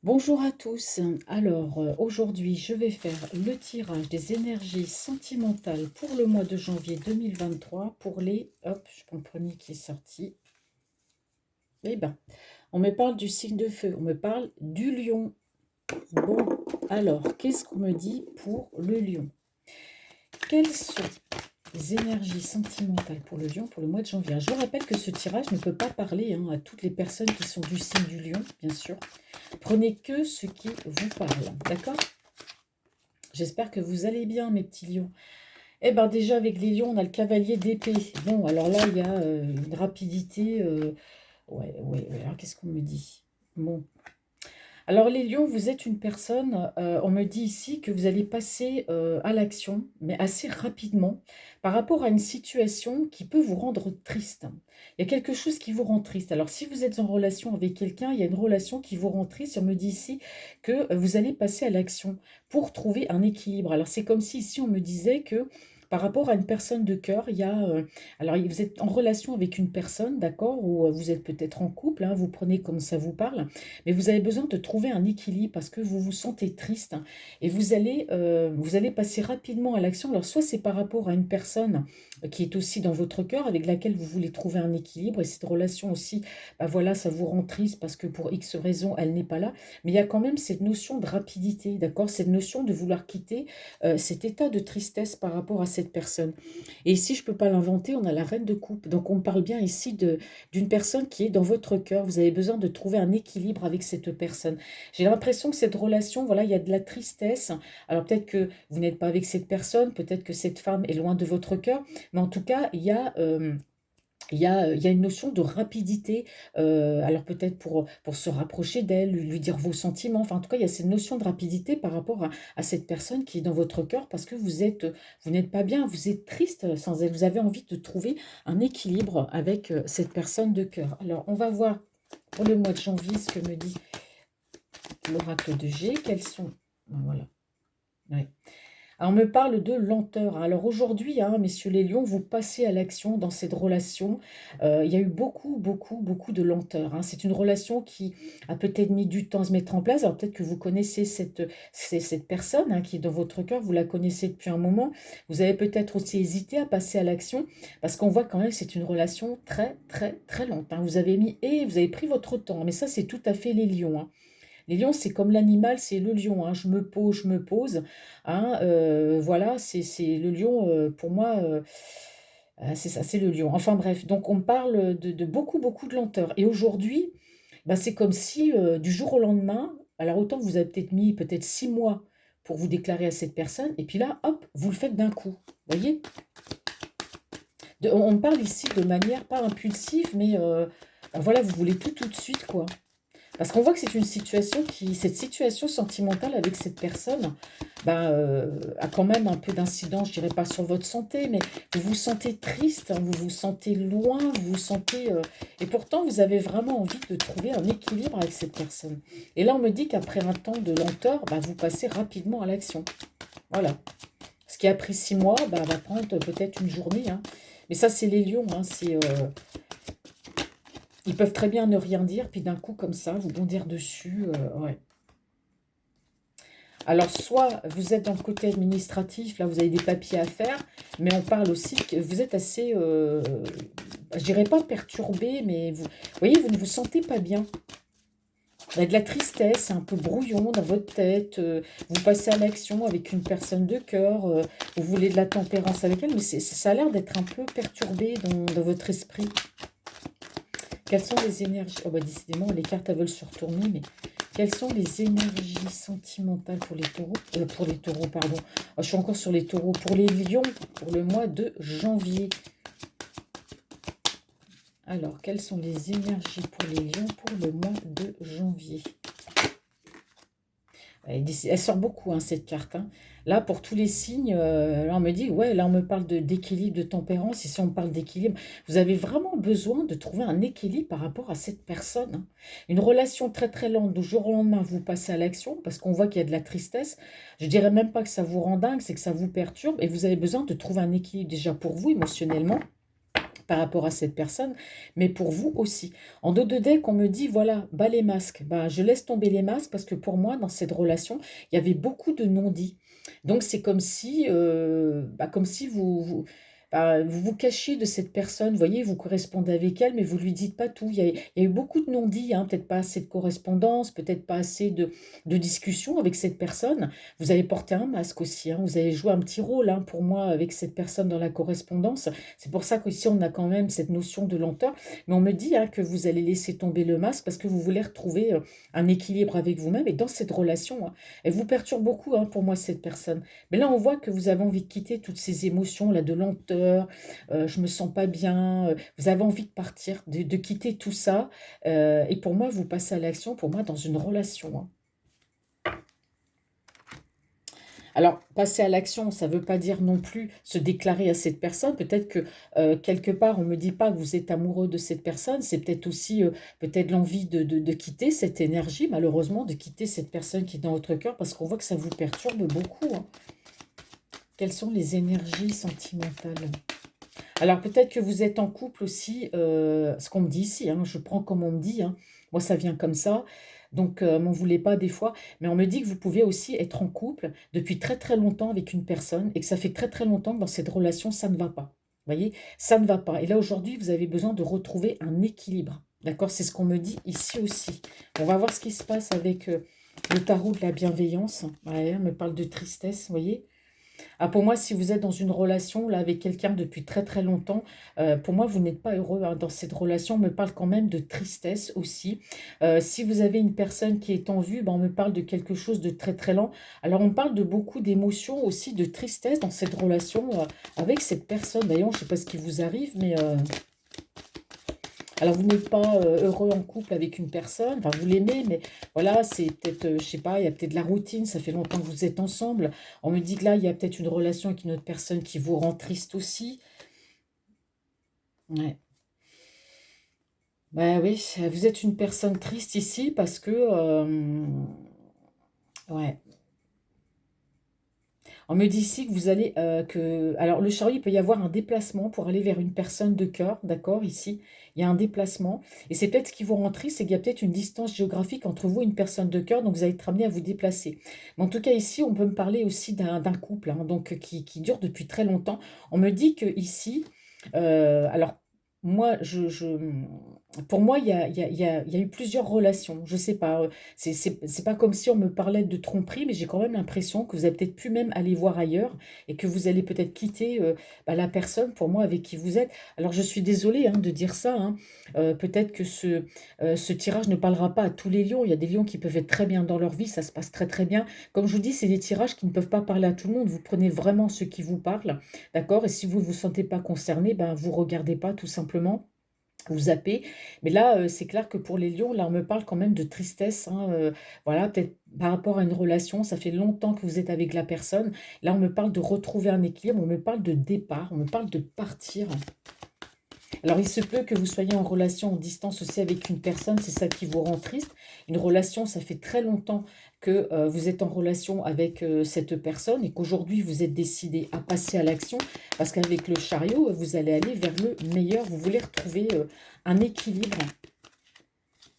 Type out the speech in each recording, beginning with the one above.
Bonjour à tous. Alors, aujourd'hui, je vais faire le tirage des énergies sentimentales pour le mois de janvier 2023 pour les... Hop, je prends le premier qui est sorti. Eh ben, on me parle du signe de feu, on me parle du lion. Bon, alors, qu'est-ce qu'on me dit pour le lion? Quelles sont les énergies sentimentales pour le lion pour le mois de janvier? Je vous rappelle que ce tirage ne peut pas parler à toutes les personnes qui sont du signe du lion, bien sûr. Prenez que ce qui vous parle, d'accord? J'espère que vous allez bien, mes petits lions. Eh bien, déjà, avec les lions, on a le cavalier d'épée. Bon, alors là, il y a une rapidité. Ouais. Alors, qu'est-ce qu'on me dit? Bon. Alors, les lions, vous êtes une personne, on me dit ici que vous allez passer à l'action, mais assez rapidement, par rapport à une situation qui peut vous rendre triste. Il y a quelque chose qui vous rend triste. Alors, si vous êtes en relation avec quelqu'un, il y a une relation qui vous rend triste. On me dit ici que vous allez passer à l'action pour trouver un équilibre. Alors, c'est comme si ici, on me disait que par rapport à une personne de cœur, il y a... alors, vous êtes en relation avec une personne, d'accord, ou vous êtes peut-être en couple, vous prenez comme ça vous parle. Mais vous avez besoin de trouver un équilibre parce que vous vous sentez triste et vous allez passer rapidement à l'action. Alors, soit c'est par rapport à une personne qui est aussi dans votre cœur, avec laquelle vous voulez trouver un équilibre, et cette relation aussi, bah voilà, ça vous rend triste parce que pour X raison, elle n'est pas là. Mais il y a quand même cette notion de rapidité, d'accord? Cette notion de vouloir quitter cet état de tristesse par rapport à cette personne. Et ici, je ne peux pas l'inventer, on a la reine de coupe. Donc, on parle bien ici d'une personne qui est dans votre cœur. Vous avez besoin de trouver un équilibre avec cette personne. J'ai l'impression que cette relation, voilà, il y a de la tristesse. Alors peut-être que vous n'êtes pas avec cette personne, peut-être que cette femme est loin de votre cœur, mais en tout cas, il y a une notion de rapidité, alors peut-être pour se rapprocher d'elle, lui dire vos sentiments, enfin en tout cas, il y a cette notion de rapidité par rapport à cette personne qui est dans votre cœur parce que vous n'êtes pas bien, vous êtes triste sans elle, vous avez envie de trouver un équilibre avec cette personne de cœur. Alors, on va voir pour le mois de janvier ce que me dit l'oracle de G. Quels sont... Voilà. Ouais. Alors, on me parle de lenteur. Alors aujourd'hui, messieurs les lions, vous passez à l'action dans cette relation. Il y a eu beaucoup de lenteur. C'est une relation qui a peut-être mis du temps à se mettre en place. Alors peut-être que vous connaissez cette personne qui est dans votre cœur, vous la connaissez depuis un moment. Vous avez peut-être aussi hésité à passer à l'action parce qu'on voit quand même que c'est une relation très lente. Vous avez mis et vous avez pris votre temps. Mais ça, c'est tout à fait les lions. Les lions, c'est comme l'animal, c'est le lion. Je me pose. Voilà, c'est le lion, pour moi, c'est ça, c'est le lion. Enfin bref, donc on parle de beaucoup de lenteur. Et aujourd'hui, bah, c'est comme si du jour au lendemain, alors autant vous avez peut-être mis peut-être 6 mois pour vous déclarer à cette personne, et puis là, hop, vous le faites d'un coup. Vous voyez? On parle ici de manière pas impulsive, mais bah, voilà, vous voulez tout de suite, quoi. Parce qu'on voit que c'est une situation cette situation sentimentale avec cette personne, ben, a quand même un peu d'incidence, je dirais pas sur votre santé, mais vous vous sentez triste, vous vous sentez loin, vous vous sentez... et pourtant, vous avez vraiment envie de trouver un équilibre avec cette personne. Et là, on me dit qu'après un temps de lenteur, ben, vous passez rapidement à l'action. Voilà. Ce qui a pris 6 mois, ben, va prendre peut-être une journée. Mais ça, c'est les lions. Ils peuvent très bien ne rien dire, puis d'un coup, comme ça, vous bondir dessus. Ouais. Alors, soit vous êtes dans le côté administratif, là, vous avez des papiers à faire, mais on parle aussi que vous êtes assez, je dirais pas perturbé, mais vous voyez, vous ne vous sentez pas bien. Il y a de la tristesse, un peu brouillon dans votre tête. Vous passez à l'action avec une personne de cœur. Vous voulez de la tempérance avec elle, mais ça a l'air d'être un peu perturbé dans votre esprit. Quelles sont les énergies? Oh bah décidément, les cartes elles veulent se retourner, mais quelles sont les énergies sentimentales pour les taureaux? Pour les taureaux, pardon. Oh, je suis encore sur les taureaux. Pour les lions, pour le mois de janvier. Alors, quelles sont les énergies pour les lions pour le mois de janvier? Elle sort beaucoup, cette carte. Là, pour tous les signes, là, on me dit, ouais, là, on me parle d'équilibre, de tempérance. Et si on parle d'équilibre, vous avez vraiment besoin de trouver un équilibre par rapport à cette personne. Une relation très lente, du jour au lendemain, vous passez à l'action parce qu'on voit qu'il y a de la tristesse. Je dirais même pas que ça vous rend dingue, c'est que ça vous perturbe. Et vous avez besoin de trouver un équilibre déjà pour vous, émotionnellement. par rapport à cette personne, mais pour vous aussi. En dos de deck, on me dit, voilà, bas les masques. Ben, je laisse tomber les masques parce que pour moi, dans cette relation, il y avait beaucoup de non-dits. Donc, c'est comme si vous vous cachiez de cette personne. Vous voyez, vous correspondez avec elle, mais vous lui dites pas tout. Il y a eu beaucoup de non-dits, hein, peut-être pas assez de correspondance, peut-être pas assez de discussion avec cette personne. Vous avez porté un masque aussi, hein, vous avez joué un petit rôle, hein, pour moi avec cette personne dans la correspondance. C'est pour ça qu'ici, on a quand même cette notion de lenteur. Mais on me dit, hein, que vous allez laisser tomber le masque parce que vous voulez retrouver un équilibre avec vous-même. Et dans cette relation, hein, elle vous perturbe beaucoup, hein, pour moi, cette personne. Mais là, on voit que vous avez envie de quitter toutes ces émotions, là, de lenteur, je me sens pas bien, vous avez envie de partir, de quitter tout ça. Et pour moi, vous passez à l'action, pour moi, dans une relation, hein. Alors, passer à l'action, ça ne veut pas dire non plus se déclarer à cette personne. Peut-être que quelque part, on ne me dit pas que vous êtes amoureux de cette personne. C'est peut-être aussi peut-être l'envie de quitter cette énergie, malheureusement, de quitter cette personne qui est dans votre cœur, parce qu'on voit que ça vous perturbe beaucoup, hein. Quelles sont les énergies sentimentales? Alors, peut-être que vous êtes en couple aussi, ce qu'on me dit ici, hein, je prends comme on me dit, hein. Moi, ça vient comme ça, donc m'en voulez pas des fois. Mais on me dit que vous pouvez aussi être en couple depuis très, très longtemps avec une personne et que ça fait très, très longtemps que dans cette relation, ça ne va pas. Vous voyez? Ça ne va pas. Et là, aujourd'hui, vous avez besoin de retrouver un équilibre. D'accord? C'est ce qu'on me dit ici aussi. On va voir ce qui se passe avec le tarot de la bienveillance. Ouais, on me parle de tristesse, vous voyez? Ah, pour moi, si vous êtes dans une relation là, avec quelqu'un depuis très très longtemps, pour moi, vous n'êtes pas heureux, hein, dans cette relation. On me parle quand même de tristesse aussi. Si vous avez une personne qui est en vue, ben, on me parle de quelque chose de très très lent. Alors, on parle de beaucoup d'émotions aussi, de tristesse dans cette relation avec cette personne. D'ailleurs, je ne sais pas ce qui vous arrive, mais alors, vous n'êtes pas heureux en couple avec une personne, enfin, vous l'aimez, mais voilà, c'est peut-être, je sais pas, il y a peut-être de la routine, ça fait longtemps que vous êtes ensemble. On me dit que là, il y a peut-être une relation avec une autre personne qui vous rend triste aussi. Ouais. Bah oui, vous êtes une personne triste ici parce que, ouais, on me dit ici que vous allez, alors le chariot, il peut y avoir un déplacement pour aller vers une personne de cœur, d'accord, ici, il y a un déplacement. Et c'est peut-être ce qui vous rend triste, c'est qu'il y a peut-être une distance géographique entre vous et une personne de cœur, donc vous allez être amené à vous déplacer. Mais en tout cas, ici, on peut me parler aussi d'un couple, hein, donc qui dure depuis très longtemps. On me dit que ici, alors moi, pour moi, il y a eu plusieurs relations. Je sais pas, c'est pas comme si on me parlait de tromperie, mais j'ai quand même l'impression que vous avez peut-être pu même aller voir ailleurs et que vous allez peut-être quitter bah, la personne, pour moi, avec qui vous êtes. Alors, je suis désolée, hein, de dire ça, hein. Peut-être que ce tirage ne parlera pas à tous les lions. Il y a des lions qui peuvent être très bien dans leur vie, ça se passe très très bien. Comme je vous dis, c'est des tirages qui ne peuvent pas parler à tout le monde. Vous prenez vraiment ceux qui vous parlent, d'accord? Et si vous ne vous sentez pas concerné, ben, vous regardez pas tout simplement. Vous zappez. Mais là, c'est clair que pour les lions, là, on me parle quand même de tristesse, hein, voilà, peut-être par rapport à une relation, ça fait longtemps que vous êtes avec la personne. Là, on me parle de retrouver un équilibre, on me parle de départ, on me parle de partir. Alors, il se peut que vous soyez en relation en distance aussi avec une personne, c'est ça qui vous rend triste. Une relation, ça fait très longtemps que vous êtes en relation avec cette personne et qu'aujourd'hui, vous êtes décidé à passer à l'action parce qu'avec le chariot, vous allez aller vers le meilleur. Vous voulez retrouver un équilibre,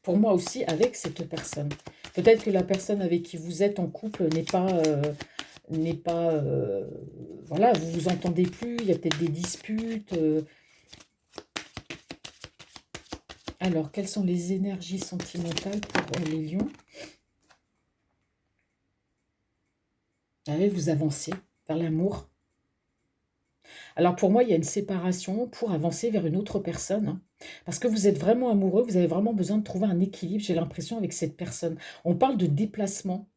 pour moi aussi, avec cette personne. Peut-être que la personne avec qui vous êtes en couple n'est pas, voilà, vous vous entendez plus, il y a peut-être des disputes. Alors, quelles sont les énergies sentimentales pour les lions? Ah oui, vous avancez vers l'amour. Alors, pour moi, il y a une séparation pour avancer vers une autre personne, hein. Parce que vous êtes vraiment amoureux, vous avez vraiment besoin de trouver un équilibre, j'ai l'impression, avec cette personne. On parle de déplacement.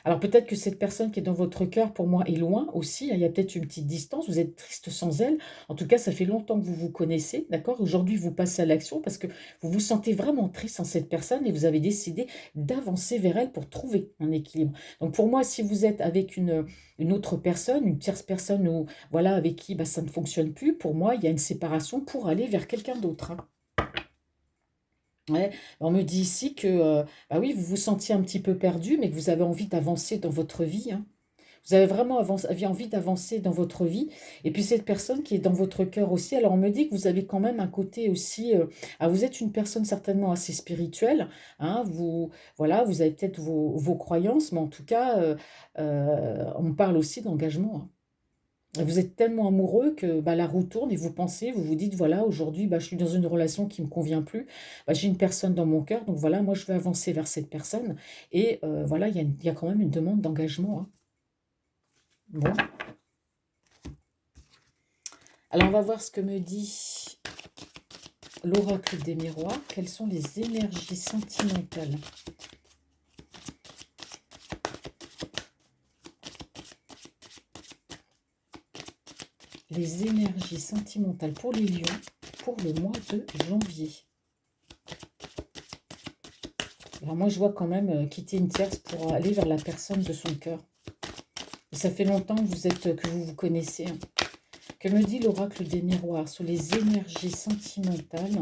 Alors peut-être que cette personne qui est dans votre cœur, pour moi, est loin aussi, hein. Il y a peut-être une petite distance, vous êtes triste sans elle. En tout cas, ça fait longtemps que vous vous connaissez, d'accord? Aujourd'hui, vous passez à l'action parce que vous vous sentez vraiment triste sans cette personne et vous avez décidé d'avancer vers elle pour trouver un équilibre. Donc pour moi, si vous êtes avec une autre personne, une tierce personne ou voilà, avec qui bah, ça ne fonctionne plus, pour moi, il y a une séparation pour aller vers quelqu'un d'autre, hein. Ouais, on me dit ici que, bah oui, vous vous sentiez un petit peu perdu, mais que vous avez envie d'avancer dans votre vie, hein. Vous avez vraiment avez envie d'avancer dans votre vie. Et puis cette personne qui est dans votre cœur aussi, alors on me dit que vous avez quand même un côté aussi, vous êtes une personne certainement assez spirituelle, hein, voilà, vous avez peut-être vos croyances, mais en tout cas, on parle aussi d'engagement, hein. Vous êtes tellement amoureux que bah, la roue tourne et vous pensez, vous vous dites, voilà, aujourd'hui, bah, je suis dans une relation qui ne me convient plus, bah, j'ai une personne dans mon cœur, donc voilà, moi je vais avancer vers cette personne. Et voilà, il y a quand même une demande d'engagement, hein. Bon, alors on va voir ce que me dit l'oracle des miroirs. Quelles sont les énergies sentimentales? Les énergies sentimentales pour les lions pour le mois de janvier. Alors moi, je vois quand même quitter une tierce pour aller vers la personne de son cœur. Et ça fait longtemps que vous vous connaissez, hein. Que me dit l'oracle des miroirs sur les énergies sentimentales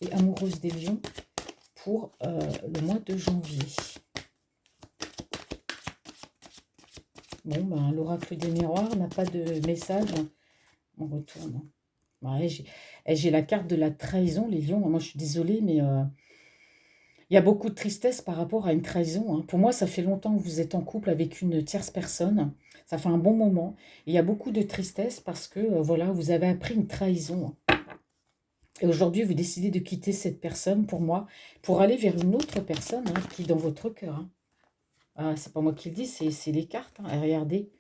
et amoureuses des lions pour le mois de janvier? Bon, ben, l'oracle des miroirs n'a pas de message. On retourne. Ouais, j'ai la carte de la trahison, les lions. Moi, je suis désolée, mais il y a beaucoup de tristesse par rapport à une trahison, hein. Pour moi, ça fait longtemps que vous êtes en couple avec une tierce personne. Ça fait un bon moment. Et il y a beaucoup de tristesse parce que, voilà, vous avez appris une trahison. Et aujourd'hui, vous décidez de quitter cette personne, pour moi, pour aller vers une autre personne, hein, qui est dans votre cœur, hein. Ah, c'est pas moi qui le dis, c'est les cartes, hein. Et regardez.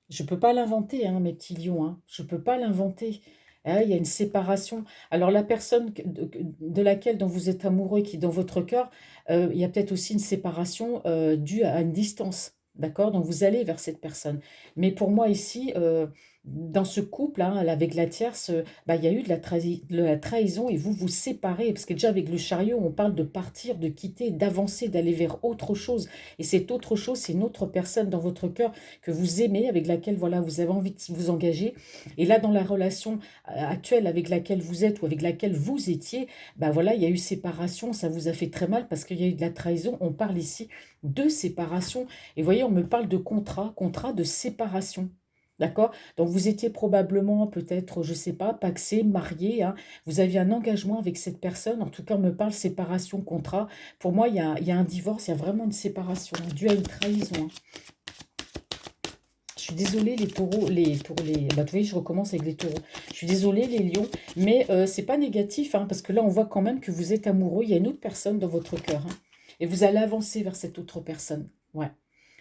Je ne peux pas l'inventer, hein, mes petits lions, hein. Je ne peux pas l'inventer. Ah, il y a une séparation. Alors la personne de laquelle dont vous êtes amoureux, qui est dans votre cœur, il y a peut-être aussi une séparation due à une distance. D'accord? Donc vous allez vers cette personne. Mais pour moi ici, dans ce couple, hein, avec la tierce, bah, il y a eu de la trahison et vous vous séparez. Parce que déjà avec le chariot, on parle de partir, de quitter, d'avancer, d'aller vers autre chose. Et cette autre chose, c'est une autre personne dans votre cœur que vous aimez, avec laquelle voilà, vous avez envie de vous engager. Et là, dans la relation actuelle avec laquelle vous êtes ou avec laquelle vous étiez, bah voilà, il y a eu séparation, ça vous a fait très mal parce qu'il y a eu de la trahison. On parle ici de séparation. Et vous voyez, on me parle de contrat de séparation. D'accord? Donc vous étiez probablement peut-être, je ne sais pas, pacsé, marié, hein. Vous aviez un engagement avec cette personne. En tout cas, on me parle séparation, contrat. Pour moi, il y a un divorce, il y a vraiment une séparation, hein, due à une trahison, hein. Je suis désolée les taureaux, bah, vous voyez, je recommence avec les taureaux. Je suis désolée les lions, mais c'est pas négatif, hein, parce que là, on voit quand même que vous êtes amoureux. Il y a une autre personne dans votre cœur, hein, et vous allez avancer vers cette autre personne. Ouais.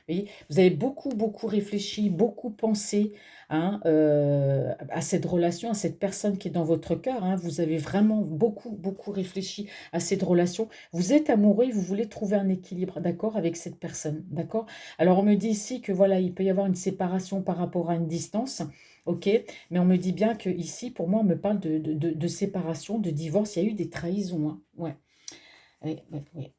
Vous voyez, vous avez beaucoup, beaucoup réfléchi, beaucoup pensé, hein, à cette relation, à cette personne qui est dans votre cœur, hein. Vous avez vraiment beaucoup, beaucoup réfléchi à cette relation. Vous êtes amoureux et vous voulez trouver un équilibre, d'accord, avec cette personne, d'accord? Alors, on me dit ici que voilà, il peut y avoir une séparation par rapport à une distance, ok? Mais on me dit bien que ici, pour moi, on me parle de séparation, de divorce. Il y a eu des trahisons, hein. Ouais. Oui, oui, oui.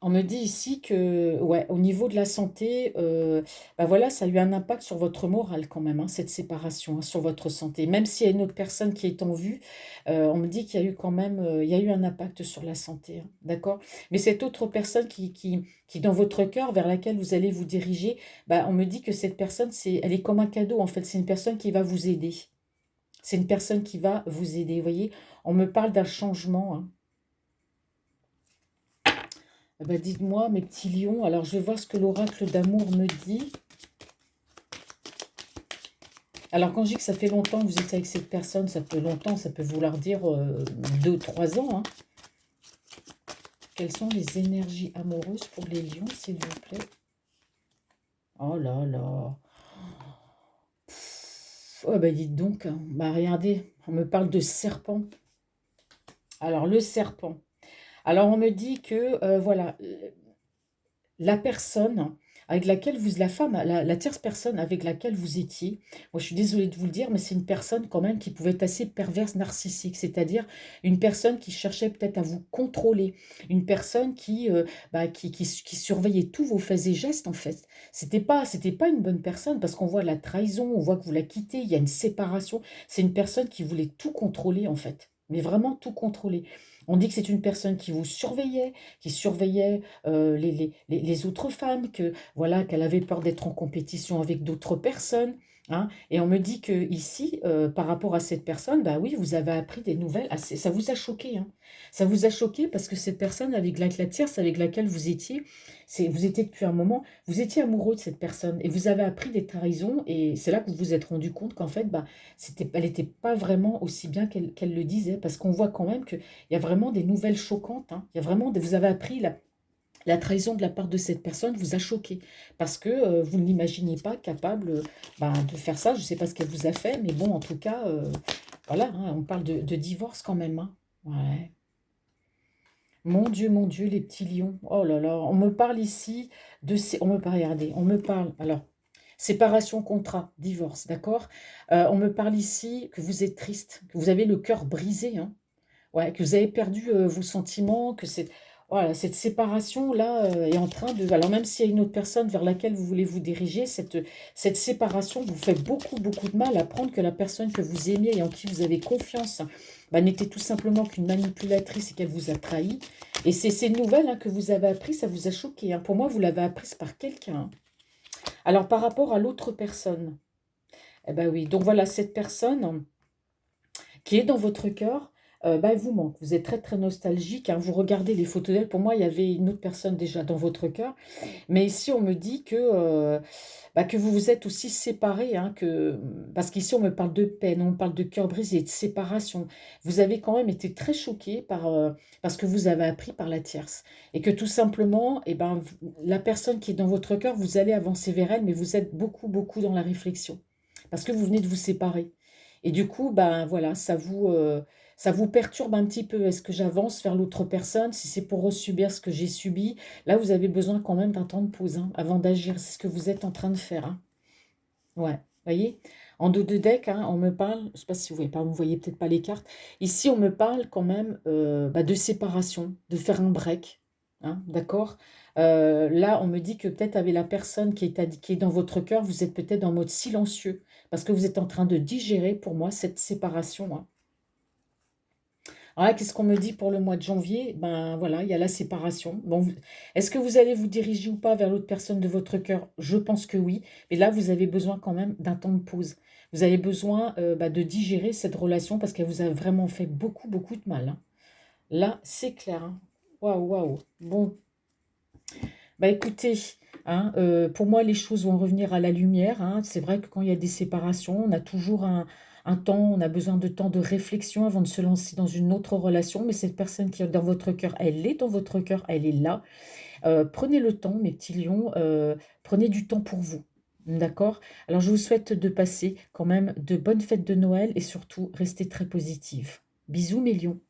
On me dit ici que, ouais, au niveau de la santé, bah voilà, ça a eu un impact sur votre morale quand même, hein, cette séparation, hein, sur votre santé. Même s'il y a une autre personne qui est en vue, on me dit qu'il y a eu quand même, il y a eu un impact sur la santé, hein, d'accord? Mais cette autre personne qui est dans votre cœur, vers laquelle vous allez vous diriger, bah, on me dit que cette personne, elle est comme un cadeau, en fait. C'est une personne qui va vous aider. C'est une personne qui va vous aider, vous voyez? On me parle d'un changement, hein. Eh ben, dites-moi, mes petits lions, alors je vais voir ce que l'oracle d'amour me dit. Alors quand je dis que ça fait longtemps que vous êtes avec cette personne, ça peut longtemps, ça peut vouloir dire 2, 3 ans, hein. Quelles sont les énergies amoureuses pour les lions, s'il vous plaît? Oh là là. Oh bah dites donc, hein. Bah regardez, on me parle de serpent. Alors le serpent. Alors on me dit que, voilà, la personne avec laquelle la femme, la tierce personne avec laquelle vous étiez, moi je suis désolée de vous le dire, mais c'est une personne quand même qui pouvait être assez perverse, narcissique, c'est-à-dire une personne qui cherchait peut-être à vous contrôler, une personne bah, qui surveillait tous vos faits et gestes en fait. C'était pas une bonne personne parce qu'on voit la trahison, on voit que vous la quittez, il y a une séparation. C'est une personne qui voulait tout contrôler en fait, mais vraiment tout contrôler. On dit que c'est une personne qui vous surveillait, qui surveillait les autres femmes, que voilà, qu'elle avait peur d'être en compétition avec d'autres personnes. Hein. Et on me dit que ici, par rapport à cette personne, bah oui, vous avez appris des nouvelles. Ça vous a choqué, hein. Ça vous a choqué parce que cette personne avec la tierce avec laquelle vous étiez, vous étiez depuis un moment, vous étiez amoureux de cette personne et vous avez appris des trahisons et c'est là que vous vous êtes rendu compte qu'en fait, bah, elle n'était pas vraiment aussi bien qu'elle le disait parce qu'on voit quand même qu'il y a vraiment des nouvelles choquantes. Hein. Il y a vraiment, vous avez appris la trahison de la part de cette personne vous a choqué parce que vous ne l'imaginiez pas capable bah, de faire ça. Je ne sais pas ce qu'elle vous a fait, mais bon, en tout cas, voilà, hein, on parle de divorce quand même. Hein. Ouais. Mon Dieu, les petits lions. Oh là là, on me parle ici de... On me parle, regardez, on me parle... Alors, séparation, contrat, divorce, d'accord. On me parle ici que vous êtes triste, que vous avez le cœur brisé, hein. Ouais, que vous avez perdu vos sentiments, que voilà, cette séparation-là est en train de... Alors même s'il y a une autre personne vers laquelle vous voulez vous diriger, cette séparation vous fait beaucoup, beaucoup de mal à prendre que la personne que vous aimiez et en qui vous avez confiance bah, n'était tout simplement qu'une manipulatrice et qu'elle vous a trahi. Et c'est ces nouvelles hein, que vous avez apprises, ça vous a choqué. Hein. Pour moi, vous l'avez apprise par quelqu'un. Hein. Alors par rapport à l'autre personne, eh ben oui, donc voilà, cette personne qui est dans votre cœur, bah, elle vous manque. Vous êtes très, très nostalgique, hein. Vous regardez les photos d'elle. Pour moi, il y avait une autre personne déjà dans votre cœur. Mais ici, on me dit bah, que vous vous êtes aussi séparés. Hein, parce qu'ici, on me parle de peine, on me parle de cœur brisé, de séparation. Vous avez quand même été très choqué par ce que vous avez appris par la tierce. Et que tout simplement, eh ben, la personne qui est dans votre cœur, vous allez avancer vers elle, mais vous êtes beaucoup, beaucoup dans la réflexion. Parce que vous venez de vous séparer. Et du coup, ben voilà, ça vous perturbe un petit peu. Est-ce que j'avance vers l'autre personne? Si c'est pour resubir ce que j'ai subi, là, vous avez besoin quand même d'un temps de pause hein, avant d'agir. C'est ce que vous êtes en train de faire. Hein. Ouais, voyez? En dos de deck, hein, on me parle, je ne sais pas si vous voyez pas, vous voyez peut-être pas les cartes. Ici, on me parle quand même bah, de séparation, de faire un break. Hein, d'accord? Là, on me dit que peut-être avec la personne qui est dans votre cœur, vous êtes peut-être en mode silencieux, parce que vous êtes en train de digérer, pour moi, cette séparation. Hein. Alors là, qu'est-ce qu'on me dit pour le mois de janvier? Ben voilà, il y a la séparation. Bon, est-ce que vous allez vous diriger ou pas vers l'autre personne de votre cœur? Je pense que oui. Mais là, vous avez besoin quand même d'un temps de pause. Vous avez besoin bah, de digérer cette relation parce qu'elle vous a vraiment fait beaucoup, beaucoup de mal. Hein. Là, c'est clair. Hein. Waouh, waouh. Bon, bah écoutez, hein, pour moi, les choses vont revenir à la lumière. Hein. C'est vrai que quand il y a des séparations, on a toujours un temps, on a besoin de temps de réflexion avant de se lancer dans une autre relation. Mais cette personne qui est dans votre cœur, elle est dans votre cœur, elle est là. Prenez le temps, mes petits lions, prenez du temps pour vous. D'accord? Alors, je vous souhaite de passer quand même de bonnes fêtes de Noël et surtout, restez très positifs. Bisous, mes lions.